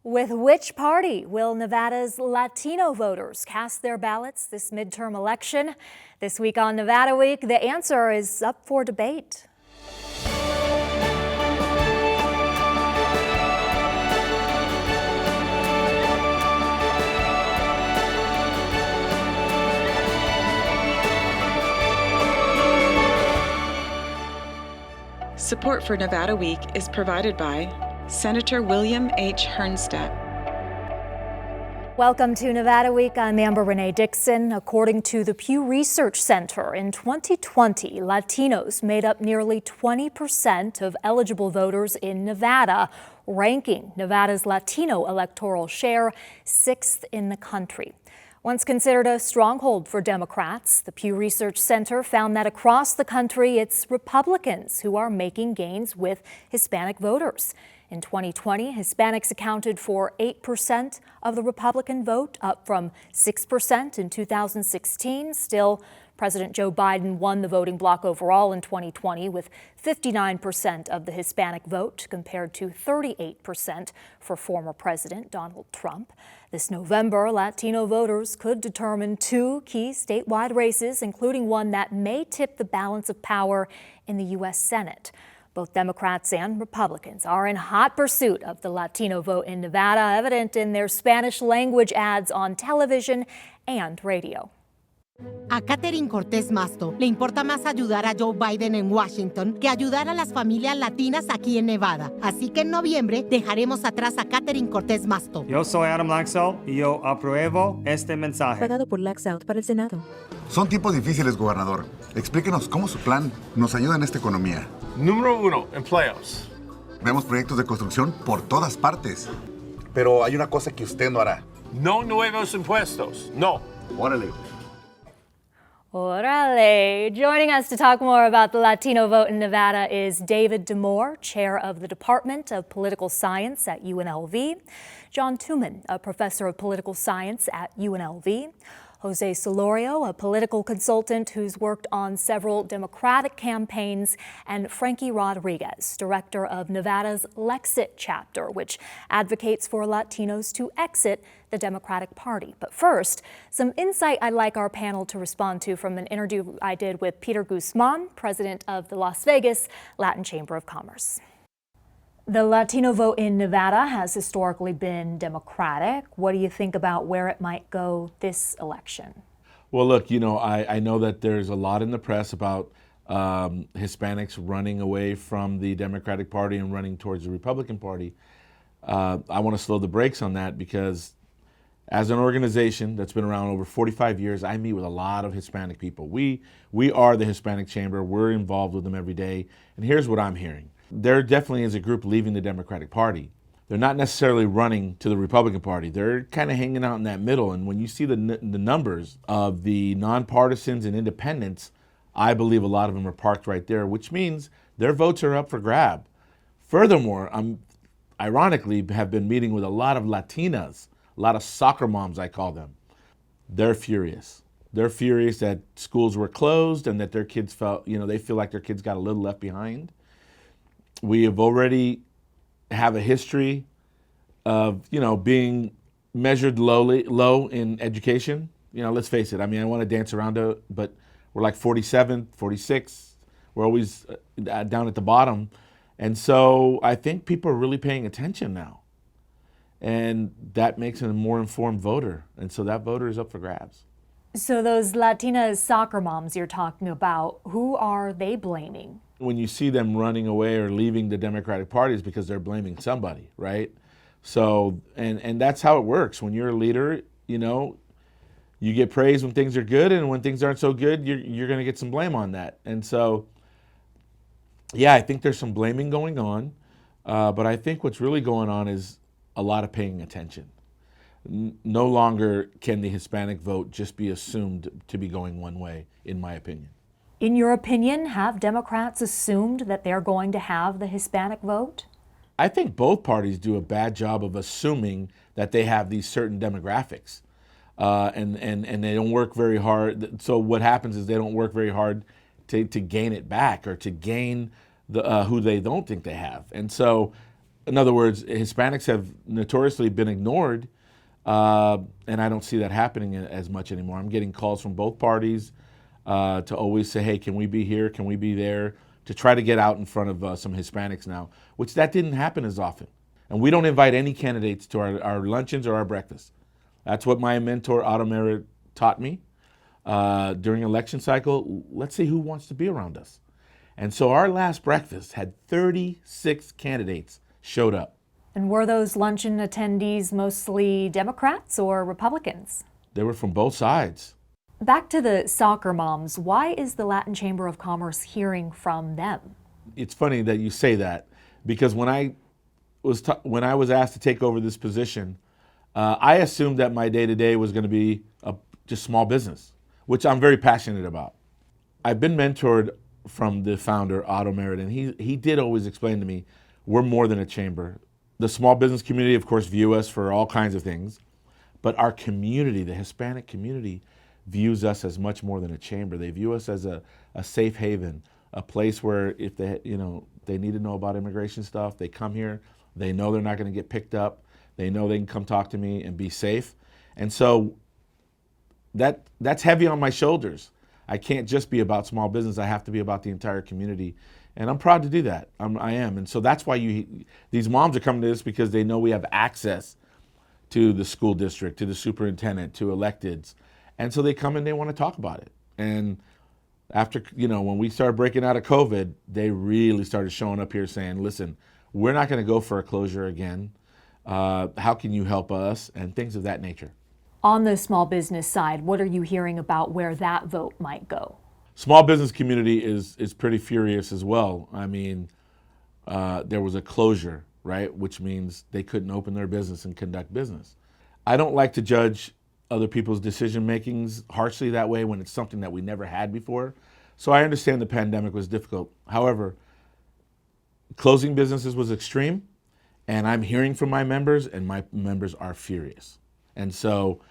With which party will Nevada's Latino voters cast their ballots this midterm election? This week on Nevada Week, the answer is up for debate. Support for Nevada Week is provided by Senator William H. Hernstedt. Welcome to Nevada Week. I'm Amber Renee Dixon. According to the Pew Research Center, in 2020, Latinos made up nearly 20% of eligible voters in Nevada, ranking Nevada's Latino electoral share 6th in the country. Once considered a stronghold for Democrats, the Pew Research Center found that across the country, it's Republicans who are making gains with Hispanic voters. In 2020, Hispanics accounted for 8% of the Republican vote, up from 6% in 2016. Still, President Joe Biden won the voting bloc overall in 2020 with 59% of the Hispanic vote compared to 38% for former President Donald Trump. This November, Latino voters could determine two key statewide races, including one that may tip the balance of power in the U.S. Senate. Both Democrats and Republicans are in hot pursuit of the Latino vote in Nevada, evident in their Spanish language ads on television and radio. A Catherine Cortez Masto le importa más ayudar a Joe Biden en Washington que ayudar a las familias latinas aquí en Nevada. Así que en noviembre dejaremos atrás a Catherine Cortez Masto. Yo soy Adam Laxalt y yo apruebo este mensaje. Pagado por Laxalt para el Senado. Son tiempos difíciles, gobernador. Explíquenos cómo su plan nos ayuda en esta economía. Número 1, empleos. Vemos proyectos de construcción por todas partes. Pero hay una cosa que usted no hará. No nuevos impuestos. No. Órale. Orale. Joining us to talk more about the Latino vote in Nevada is David Demore, chair of the Department of Political Science at UNLV, John Tuman, a professor of political science at UNLV, Jose Solorio, a political consultant who's worked on several Democratic campaigns, and Frankie Rodriguez, director of Nevada's Untitled Chapter, which advocates for Latinos to exit the Democratic Party. But first, some insight I'd like our panel to respond to from an interview I did with Peter Guzman, president of the Las Vegas Latin Chamber of Commerce. The Latino vote in Nevada has historically been Democratic. What do you think about where it might go this election? Well, look, I know that there's a lot in the press about Hispanics running away from the Democratic Party and running towards the Republican Party. I want to slow the brakes on that because as an organization that's been around over 45 years, I meet with a lot of Hispanic people. We are the Hispanic Chamber. We're involved with them every day. And here's what I'm hearing. There definitely is a group leaving the Democratic Party. They're not necessarily running to the Republican Party. They're kind of hanging out in that middle. And when you see the numbers of the nonpartisans and independents, I believe a lot of them are parked right there, which means their votes are up for grab. Furthermore, ironically have been meeting with a lot of Latinas, a lot of soccer moms, I call them. They're furious. They're furious that schools were closed and that their kids they feel like their kids got a little left behind. We have already have a history of, being measured low in education. Let's face it. I want to dance around it, but we're like 47, 46. We're always down at the bottom. And so I think people are really paying attention now. And that makes a more informed voter. And so that voter is up for grabs. So those Latina soccer moms you're talking about, who are they blaming? When you see them running away or leaving the Democratic Party, it's because they're blaming somebody, right? So, and that's how it works. When you're a leader, you get praised when things are good, and when things aren't so good, you're going to get some blame on that. And so, yeah, I think there's some blaming going on, but I think what's really going on is a lot of paying attention. No longer can the Hispanic vote just be assumed to be going one way, in my opinion. In your opinion, have Democrats assumed that they're going to have the Hispanic vote? I think both parties do a bad job of assuming that they have these certain demographics, and they don't work very hard. So what happens is they don't work very hard to gain it back or to gain who they don't think they have. And so In other words, Hispanics have notoriously been ignored, and I don't see that happening as much anymore. I'm getting calls from both parties to always say, hey, can we be here? Can we be there? To try to get out in front of some Hispanics now, which that didn't happen as often. And we don't invite any candidates to our luncheons or our breakfasts. That's what my mentor, Otto Merritt, taught me during election cycle. Let's see who wants to be around us. And so our last breakfast had 36 candidates showed up. And were those luncheon attendees mostly Democrats or Republicans? They were from both sides. Back to the soccer moms, why is the Latin Chamber of Commerce hearing from them? It's funny that you say that, because when I was asked to take over this position, I assumed that my day-to-day was going to be just small business, which I'm very passionate about. I've been mentored from the founder, Otto Merritt, and he did always explain to me, we're more than a chamber. The small business community, of course, view us for all kinds of things, but our community, the Hispanic community, views us as much more than a chamber. They view us as a safe haven, a place where if they need to know about immigration stuff, they come here, they know they're not going to get picked up, they know they can come talk to me and be safe. And so that's heavy on my shoulders. I can't just be about small business, I have to be about the entire community. And I'm proud to do that. I am. And so that's why these moms are coming to this, because they know we have access to the school district, to the superintendent, to electeds. And so they come and they want to talk about it. And after, when we started breaking out of COVID, they really started showing up here saying, listen, we're not going to go for a closure again. How can you help us? And things of that nature. On the small business side, what are you hearing about where that vote might go? Small business community is pretty furious as well. I mean, there was a closure, right? Which means they couldn't open their business and conduct business. I don't like to judge other people's decision makings harshly that way when it's something that we never had before. So I understand the pandemic was difficult. However, closing businesses was extreme, and I'm hearing from my members, and my members are furious. And so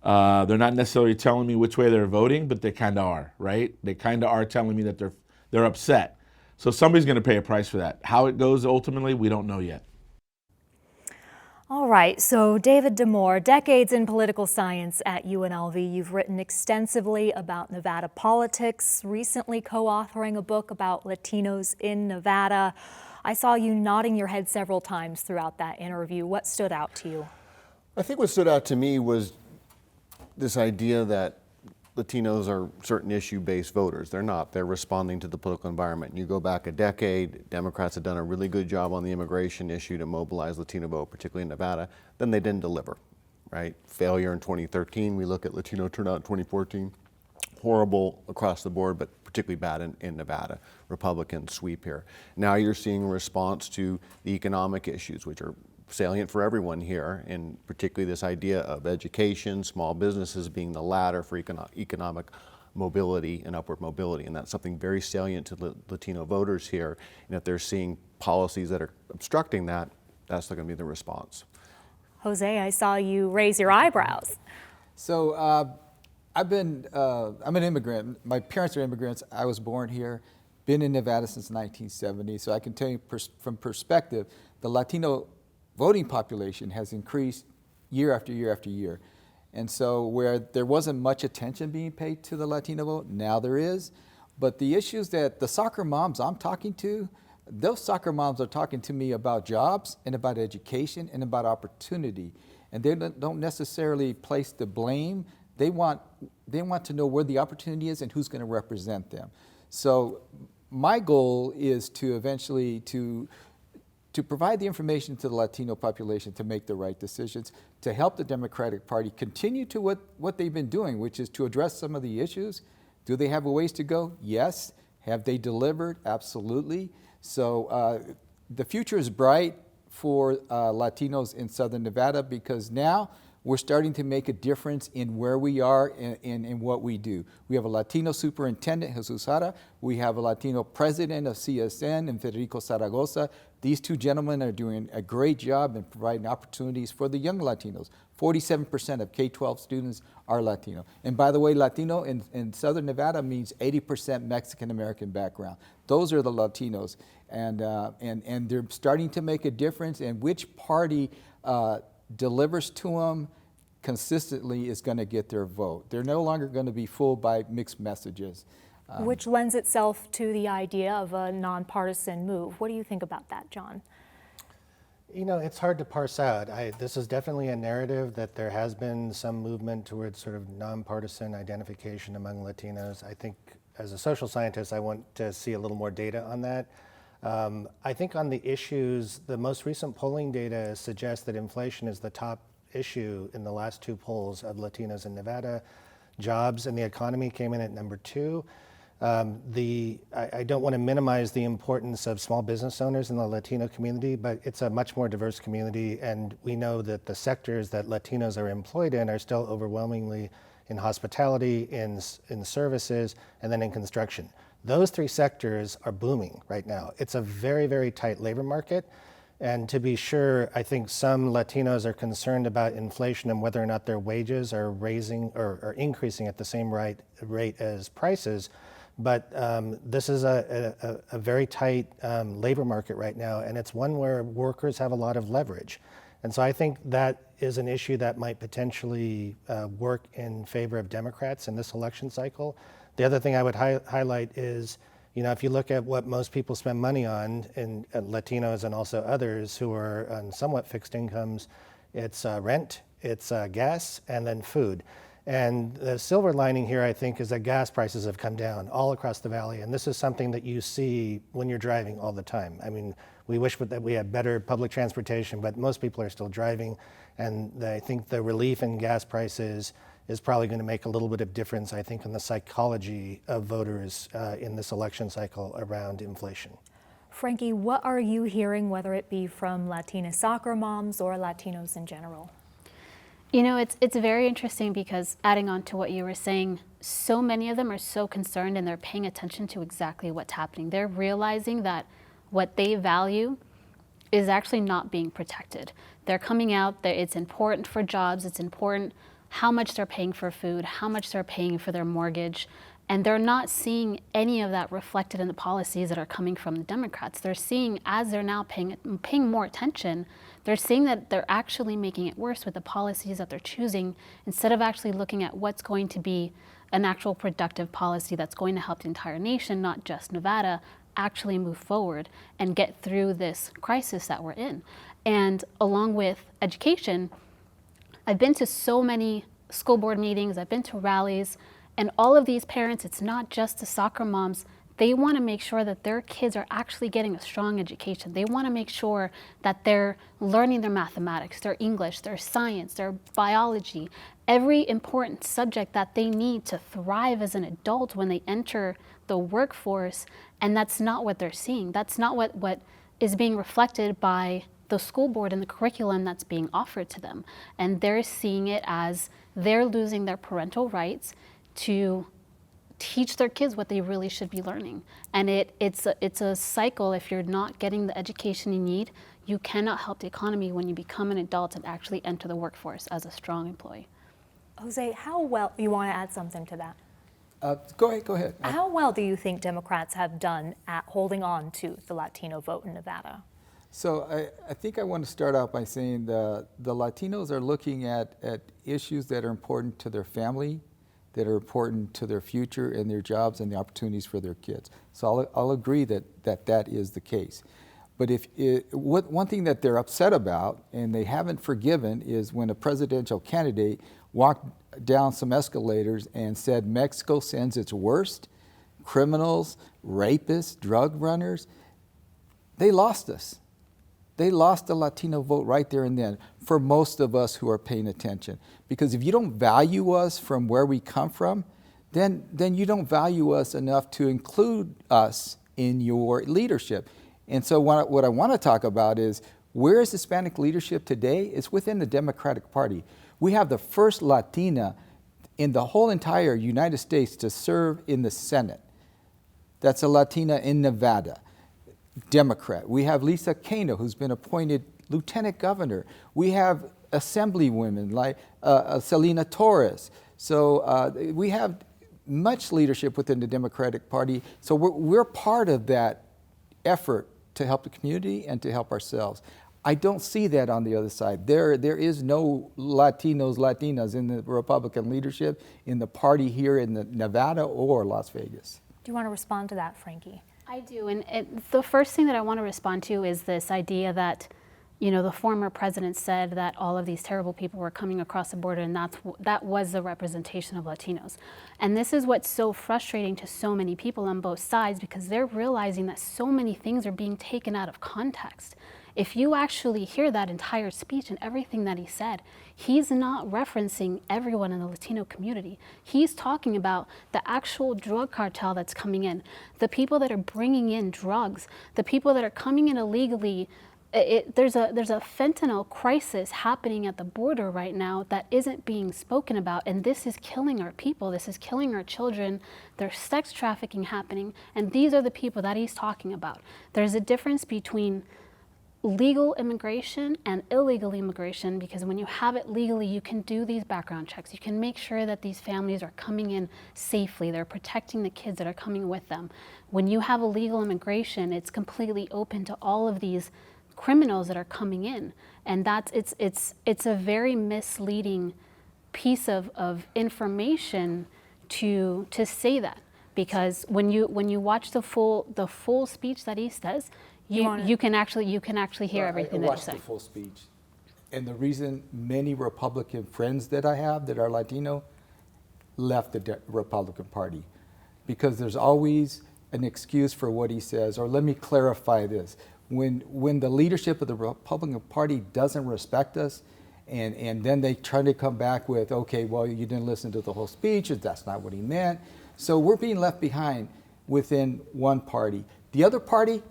they're not necessarily telling me which way they're voting, but they kind of are, right? They kind of are telling me that they're upset. So somebody's going to pay a price for that. How it goes ultimately, we don't know yet. All right, so David Damore, decades in political science at UNLV. You've written extensively about Nevada politics, recently co-authoring a book about Latinos in Nevada. I saw you nodding your head several times throughout that interview. What stood out to you? I think what stood out to me was this idea that Latinos are certain issue-based voters. They're not. They're responding to the political environment. You go back a decade, Democrats had done a really good job on the immigration issue to mobilize Latino vote, particularly in Nevada. Then they didn't deliver, right? Failure in 2013. We look at Latino turnout in 2014. Horrible across the board, but particularly bad in Nevada. Republican sweep here. Now you're seeing a response to the economic issues, which are salient for everyone here, and particularly this idea of education, small businesses being the ladder for economic mobility and upward mobility. And that's something very salient to Latino voters here. And if they're seeing policies that are obstructing that, that's going to be the response. Jose, I saw you raise your eyebrows. So I'm an immigrant. My parents are immigrants. I was born here, been in Nevada since 1970. So I can tell you from perspective, the Latino voting population has increased year after year after year. And so where there wasn't much attention being paid to the Latino vote, now there is. But the issues that the soccer moms I'm talking to, those soccer moms are talking to me about jobs and about education and about opportunity. And they don't necessarily place the blame. They want to know where the opportunity is and who's going to represent them. So my goal is to eventually to provide the information to the Latino population to make the right decisions, to help the Democratic Party continue to what they've been doing, which is to address some of the issues. Do they have a ways to go? Yes. Have they delivered? Absolutely. So the future is bright for Latinos in Southern Nevada, because now we're starting to make a difference in where we are and in what we do. We have a Latino superintendent, Jesus Jara. We have a Latino president of CSN, and Federico Zaragoza. These two gentlemen are doing a great job in providing opportunities for the young Latinos. 47% of K-12 students are Latino. And by the way, Latino in Southern Nevada means 80% Mexican-American background. Those are the Latinos. And they're starting to make a difference, and which party delivers to them consistently is going to get their vote. They're no longer going to be fooled by mixed messages. Which lends itself to the idea of a nonpartisan move. What do you think about that, John? You know, it's hard to parse out. This is definitely a narrative that there has been some movement towards sort of nonpartisan identification among Latinos. I think as a social scientist, I want to see a little more data on that. I think on the issues, the most recent polling data suggests that inflation is the top issue in the last two polls of Latinos in Nevada. Jobs and the economy came in at number 2. I don't want to minimize the importance of small business owners in the Latino community, but it's a much more diverse community, and we know that the sectors that Latinos are employed in are still overwhelmingly in hospitality, in services, and then in construction. Those 3 sectors are booming right now. It's a very, very tight labor market. And to be sure, I think some Latinos are concerned about inflation and whether or not their wages are raising or increasing at the same rate as prices. But this is a very tight labor market right now, and it's one where workers have a lot of leverage. And so I think that is an issue that might potentially work in favor of Democrats in this election cycle. The other thing I would highlight is, you know, if you look at what most people spend money on, and Latinos and also others who are on somewhat fixed incomes, it's rent, it's gas, and then food. And the silver lining here, I think, is that gas prices have come down all across the valley. And this is something that you see when you're driving all the time. I mean, we wish that we had better public transportation, but most people are still driving. And I think the relief in gas prices is probably going to make a little bit of difference, I think, in the psychology of voters in this election cycle around inflation. Frankie, what are you hearing, whether it be from Latina soccer moms or Latinos in general? You know, it's very interesting because, adding on to what you were saying, so many of them are so concerned and they're paying attention to exactly what's happening. They're realizing that what they value is actually not being protected. They're coming out, that it's important for jobs, it's important how much they're paying for food, how much they're paying for their mortgage, and they're not seeing any of that reflected in the policies that are coming from the Democrats. They're seeing, as they're now paying more attention, they're seeing that they're actually making it worse with the policies that they're choosing, instead of actually looking at what's going to be an actual productive policy that's going to help the entire nation, not just Nevada, actually move forward and get through this crisis that we're in. And along with education, I've been to so many school board meetings, I've been to rallies, and all of these parents, it's not just the soccer moms, they want to make sure that their kids are actually getting a strong education. They want to make sure that they're learning their mathematics, their English, their science, their biology, every important subject that they need to thrive as an adult when they enter the workforce. And that's not what they're seeing. That's not what is being reflected by the school board and the curriculum that's being offered to them. And they're seeing it as they're losing their parental rights to teach their kids what they really should be learning. And it's a cycle. If you're not getting the education you need, you cannot help the economy when you become an adult and actually enter the workforce as a strong employee. Jose, how well, you want to add something to that? Go ahead. How well do you think Democrats have done at holding on to the Latino vote in Nevada? So I think I want to start out by saying the Latinos are looking at issues that are important to their family, that are important to their future and their jobs and the opportunities for their kids. So I'll agree that is the case. But one thing that they're upset about and they haven't forgiven is when a presidential candidate walked down some escalators and said Mexico sends its worst, criminals, rapists, drug runners. They lost us. They lost the Latino vote right there and then for most of us who are paying attention. Because if you don't value us from where we come from, then you don't value us enough to include us in your leadership. And so what I want to talk about is Where is Hispanic leadership today? It's within the Democratic Party. We have the first Latina in the whole entire United States to serve in the Senate. That's a Latina in Nevada, Democrat. We have Lisa Cano, who's been appointed lieutenant governor. We have assemblywomen like Selena Torres. So we have much leadership within the Democratic Party. So we're part of that effort to help the community and to help ourselves. I don't see that on the other side. There is no Latinos, Latinas in the Republican leadership, in the party here in Nevada or Las Vegas. Do you want to respond to that, Frankie? I do, and the first thing that I want to respond to is this idea that, you know, the former president said that all of these terrible people were coming across the border, and that was the representation of Latinos. And this is what's so frustrating to so many people on both sides, because they're realizing that so many things are being taken out of context. If you actually hear that entire speech and everything that he said, he's not referencing everyone in the Latino community. He's talking about the actual drug cartel that's coming in, the people that are bringing in drugs, the people that are coming in illegally. There's a fentanyl crisis happening at the border right now that isn't being spoken about, and this is killing our people. This is killing our children. There's sex trafficking happening, and these are the people that he's talking about. There's a difference between legal immigration and illegal immigration, because when you have it legally, you can do these background checks. You can make sure that these families are coming in safely. They're protecting the kids that are coming with them. When you have illegal immigration, it's completely open to all of these criminals that are coming in, and it's a very misleading piece of information to say that, because when you watch the full speech that he says, you can actually hear everything that he's saying. I watched the full speech, and the reason many Republican friends that I have that are Latino left the Republican Party, because there's always an excuse for what he says. Or let me clarify this. When the leadership of the Republican Party doesn't respect us, and then they try to come back with, okay, well, you didn't listen to the whole speech, that's not what he meant. So we're being left behind within one party. The other party,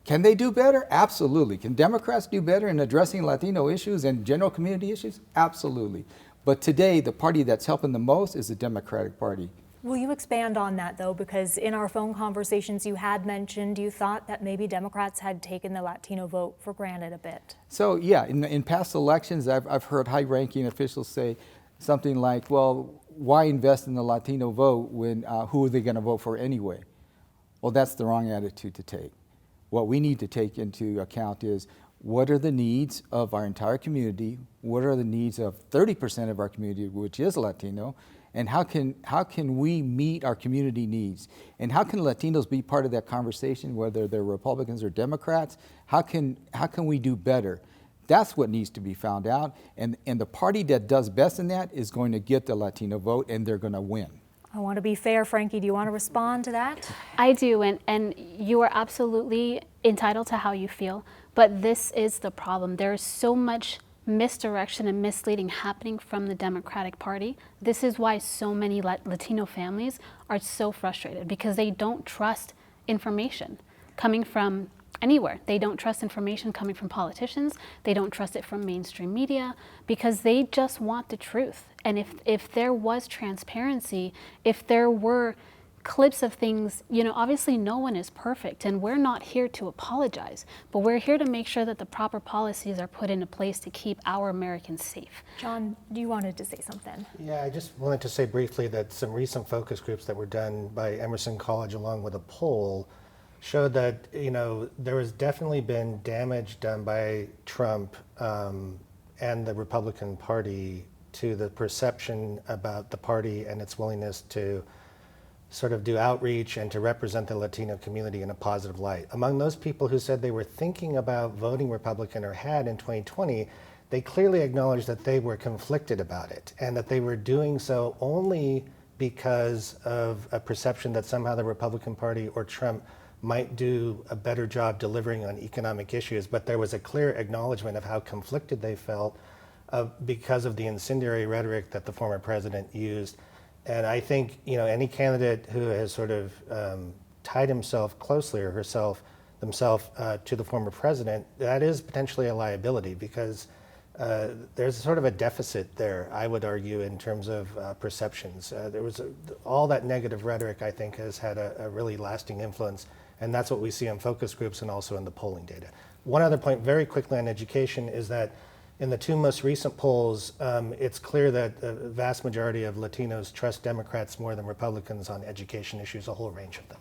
can they do better? Absolutely. Can Democrats do better in addressing Latino issues and general community issues? Absolutely. But today, the party that's helping the most is the Democratic Party. Will you expand on that, though? Because in our phone conversations, you had mentioned you thought that maybe Democrats had taken the Latino vote for granted a bit. So, yeah, in past elections, I've heard high-ranking officials say something like, well, why invest in the Latino vote when who are they going to vote for anyway? Well, that's the wrong attitude to take. What we need to take into account is, what are the needs of our entire community? What are the needs of 30% of our community, which is Latino? And how can we meet our community needs? And how can Latinos be part of that conversation, whether they're Republicans or Democrats? How can we do better? That's what needs to be found out. And the party that does best in that is going to get the Latino vote, and they're going to win. I want to be fair, Frankie. Do you want to respond to that? I do, and you are absolutely entitled to how you feel, but this is the problem. There is so much misdirection and misleading happening from the Democratic Party. This is why so many Latino families are so frustrated, because they don't trust information coming from anywhere. They don't trust information coming from politicians. They don't trust it from mainstream media, because they just want the truth. And if there was transparency, if there were clips of things, you know, obviously no one is perfect, and we're not here to apologize, but we're here to make sure that the proper policies are put into place to keep our Americans safe. John, you wanted to say something. Yeah, I just wanted to say briefly that some recent focus groups that were done by Emerson College along with a poll showed that, you know, there has definitely been damage done by Trump and the Republican Party to the perception about the party and its willingness to sort of do outreach and to represent the Latino community in a positive light. Among those people who said they were thinking about voting Republican or had in 2020, they clearly acknowledged that they were conflicted about it, and that they were doing so only because of a perception that somehow the Republican Party or Trump might do a better job delivering on economic issues. But there was a clear acknowledgement of how conflicted they felt because of the incendiary rhetoric that the former president used. And I think, you know, any candidate who has sort of tied himself closely or herself themselves to the former president, that is potentially a liability because there's sort of a deficit there, I would argue, in terms of perceptions. All that negative rhetoric, I think, has had a really lasting influence, and that's what we see in focus groups and also in the polling data. One other point very quickly on education is that in the two most recent polls, it's clear that the vast majority of Latinos trust Democrats more than Republicans on education issues, a whole range of them.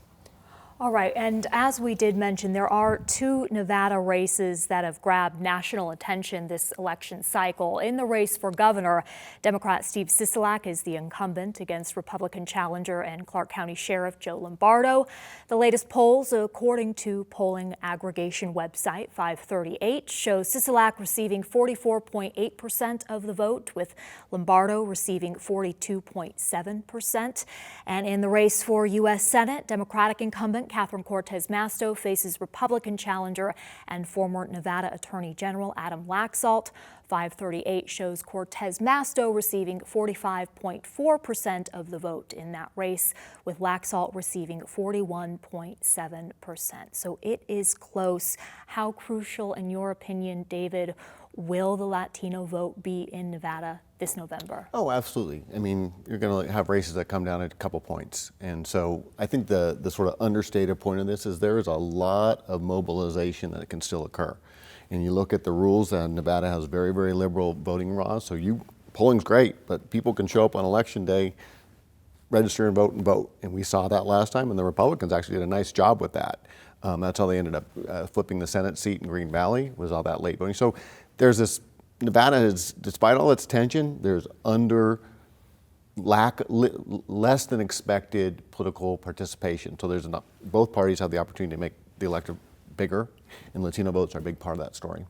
All right, and as we did mention, there are two Nevada races that have grabbed national attention this election cycle. In the race for governor, Democrat Steve Sisolak is the incumbent against Republican challenger and Clark County Sheriff Joe Lombardo. The latest polls, according to polling aggregation website 538, show Sisolak receiving 44.8% of the vote, with Lombardo receiving 42.7%. And in the race for U.S. Senate, Democratic incumbent Catherine Cortez Masto faces Republican challenger and former Nevada Attorney General Adam Laxalt. 538 shows Cortez Masto receiving 45.4% of the vote in that race, with Laxalt receiving 41.7%. So it is close. How crucial, in your opinion, David, will the Latino vote be in Nevada this November? Oh, absolutely. I mean, you're going to have races that come down at a couple points. And so I think the sort of understated point of this is there is a lot of mobilization that can still occur. And you look at the rules, and Nevada has very, very liberal voting laws. So polling's great, but people can show up on election day, register and vote. And we saw that last time, and the Republicans actually did a nice job with that. That's how they ended up flipping the Senate seat in Green Valley, was all that late voting. So there's this, Nevada is, despite all its tension, there's less than expected political participation. So there's enough, both parties have the opportunity to make the electorate bigger, and Latino votes are a big part of that story.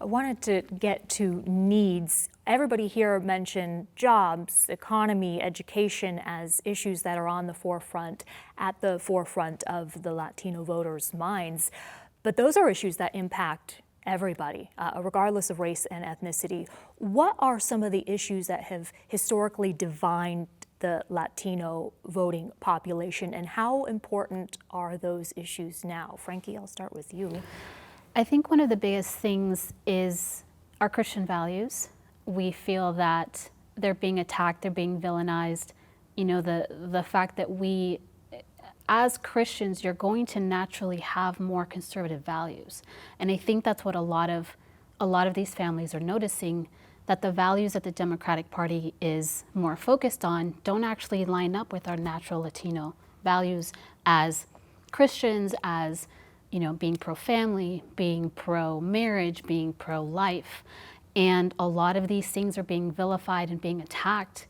I wanted to get to needs. Everybody here mentioned jobs, economy, education as issues that are on the forefront, at the forefront of the Latino voters' minds. But those are issues that impact everybody, regardless of race and ethnicity. What are some of the issues that have historically defined the Latino voting population, and how important are those issues now? Frankie, I'll start with you. I think one of the biggest things is our Christian values. We feel that they're being attacked, they're being villainized. You know, the fact that we, as Christians, you're going to naturally have more conservative values. And I think that's what a lot of these families are noticing, that the values that the Democratic Party is more focused on don't actually line up with our natural Latino values as Christians, as, you know, being pro-family, being pro-marriage, being pro-life. And a lot of these things are being vilified and being attacked,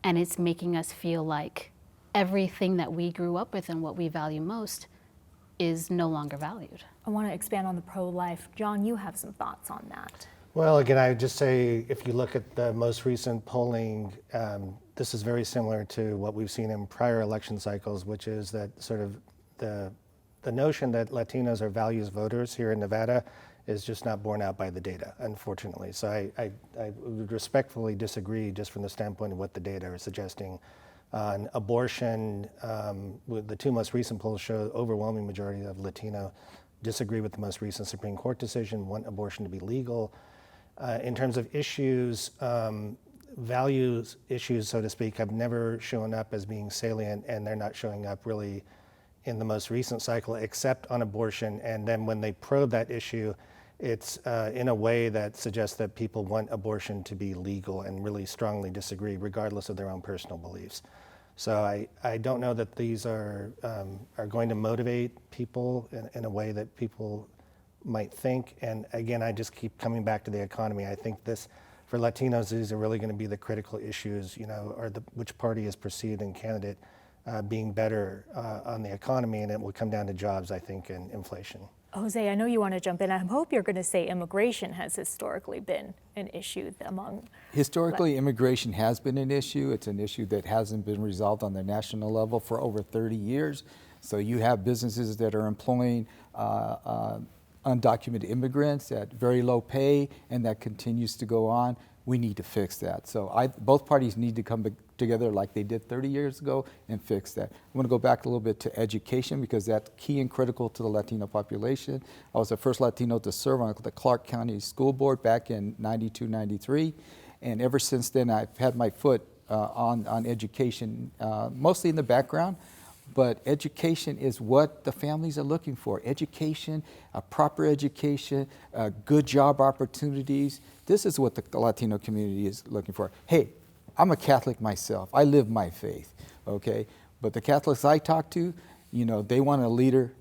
and it's making us feel like everything that we grew up with and what we value most is no longer valued. I want to expand on the pro-life. John, you have some thoughts on that. Well, again, I would just say if you look at the most recent polling, this is very similar to what we've seen in prior election cycles, which is that sort of the notion that Latinos are values voters here in Nevada is just not borne out by the data, unfortunately. So I would respectfully disagree just from the standpoint of what the data are suggesting. On abortion, the two most recent polls show overwhelming majority of Latino disagree with the most recent Supreme Court decision, want abortion to be legal. In terms of issues, values issues, so to speak, have never shown up as being salient, and they're not showing up really in the most recent cycle, except on abortion. And then when they probe that issue, it's in a way that suggests that people want abortion to be legal and really strongly disagree, regardless of their own personal beliefs. So I don't know that these are going to motivate people in a way that people might think. And again, I just keep coming back to the economy. I think for Latinos, these are really going to be the critical issues, you know, which party is perceived and candidate being better on the economy, and it will come down to jobs, I think, and inflation. Jose, I know you want to jump in. I hope you're going to say immigration has historically been an issue among... Historically, immigration has been an issue. It's an issue that hasn't been resolved on the national level for over 30 years. So you have businesses that are employing undocumented immigrants at very low pay, and that continues to go on. We need to fix that. So both parties need to come together like they did 30 years ago and fix that. I want to go back a little bit to education because that's key and critical to the Latino population. I was the first Latino to serve on the Clark County School Board back in '92, '93. And ever since then, I've had my foot on education, mostly in the background. But education is what the families are looking for. Education, a proper education, good job opportunities. This is what the Latino community is looking for. Hey, I'm a Catholic myself. I live my faith, okay? But the Catholics I talk to, you know, they want a leader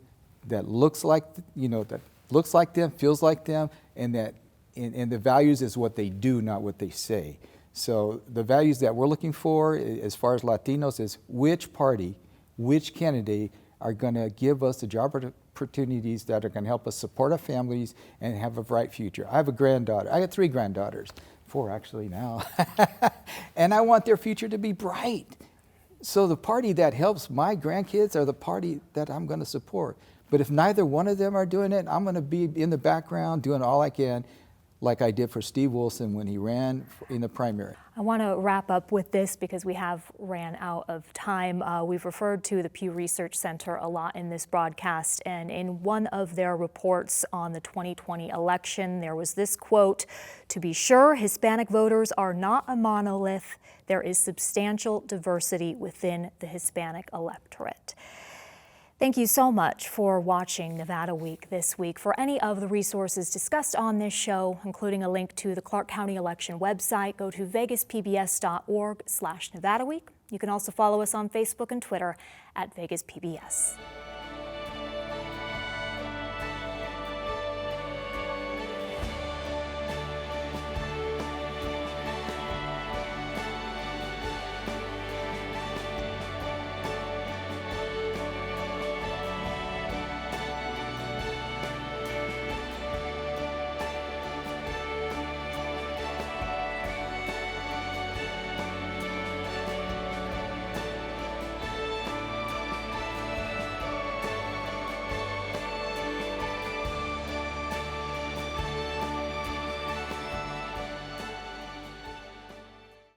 that looks like, you know, that looks like them, feels like them, and that and the values is what they do, not what they say. So the values that we're looking for as far as Latinos is which party, which candidate are going to give us the job opportunities that are going to help us support our families and have a bright future. I have a granddaughter. I got 3 granddaughters, 4 actually now. And I want their future to be bright. So the party that helps my grandkids are the party that I'm going to support. But if neither one of them are doing it, I'm going to be in the background doing all I can, like I did for Steve Wilson when he ran in the primary. I want to wrap up with this because we have ran out of time. We've referred to the Pew Research Center a lot in this broadcast, and in one of their reports on the 2020 election, there was this quote: "To be sure, Hispanic voters are not a monolith. There is substantial diversity within the Hispanic electorate." Thank you so much for watching Nevada Week this week. For any of the resources discussed on this show, including a link to the Clark County election website, go to vegaspbs.org/Nevada Week. You can also follow us on Facebook and Twitter @VegasPBS.